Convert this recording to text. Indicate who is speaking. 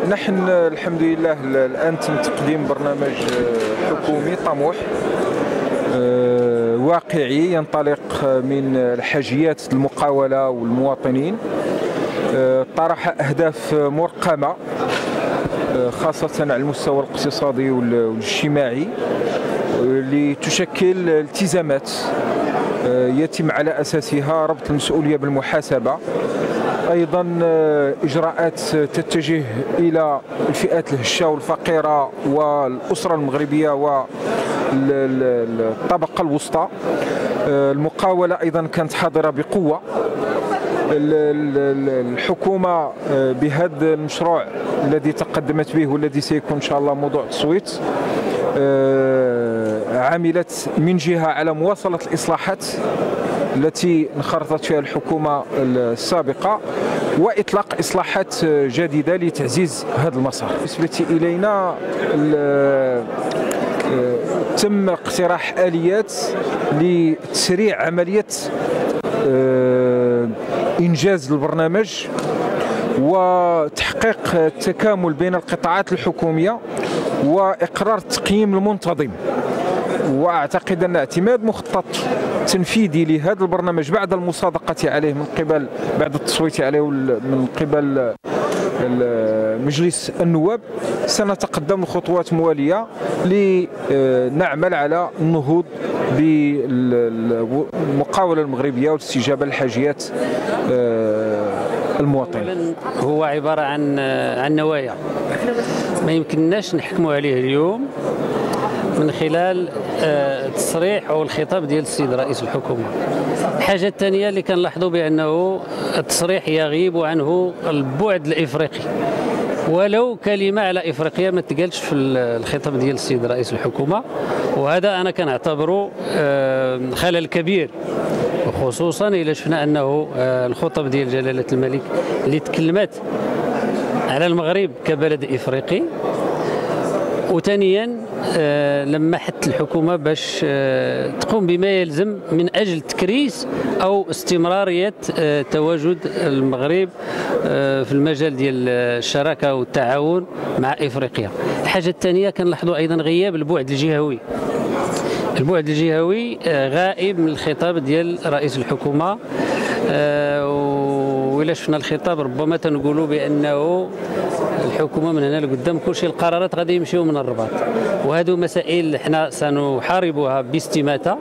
Speaker 1: نحن الحمد لله الآن تم تقديم برنامج حكومي طموح واقعي ينطلق من الحاجيات المقاولة والمواطنين، طرح أهداف مرقمة خاصة على المستوى الاقتصادي والاجتماعي لتشكل التزامات يتم على أساسها ربط المسؤولية بالمحاسبة، أيضا إجراءات تتجه إلى الفئات الهشة والفقيرة والأسرة المغربية والطبقة الوسطى. المقاولة أيضا كانت حاضرة بقوة. الحكومة بهذا المشروع الذي تقدمت به والذي سيكون إن شاء الله موضوع تصويت عملت من جهة على مواصلة الإصلاحات التي انخرطت فيها الحكومة السابقة وإطلاق إصلاحات جديدة لتعزيز هذا المسار. بالنسبة إلينا تم اقتراح آليات لتسريع عملية إنجاز البرنامج وتحقيق التكامل بين القطاعات الحكومية وإقرار التقييم المنتظم. وأعتقد أن اعتماد مخطط تنفيذي لهذا البرنامج بعد المصادقة عليه بعد التصويت عليه من قبل مجلس النواب سنتقدم خطوات موالية لنعمل على النهوض بالمقاولة المغربية والاستجابة لحاجيات المواطن.
Speaker 2: هو عبارة عن نوايا ما يمكنناش نحكموا عليه اليوم من خلال التصريح او الخطاب ديال السيد رئيس الحكومه. الحاجه الثانيه اللي كنلاحظوا بانه التصريح يغيب عنه البعد الافريقي، ولو كلمه على افريقيا ما تقالش في الخطاب ديال السيد رئيس الحكومه، وهذا انا كنعتبره خلل كبير، وخصوصا الا شفنا انه الخطب ديال جلاله الملك اللي تكلمت على المغرب كبلد افريقي، وثانيا لمحت الحكومه باش تقوم بما يلزم من اجل تكريس او استمراريه تواجد المغرب في المجال ديال الشراكه والتعاون مع افريقيا. الحاجه الثانيه كنلاحظوا ايضا غياب البعد الجهوي. البعد الجهوي غائب من الخطاب ديال رئيس الحكومه، وإلا شفنا الخطاب ربما تنقولوا بانه الحكومه من هنا لقدام كلشي القرارات غادي يمشيو من الرباط، وهذو مسائل حنا سنحاربها باستماته.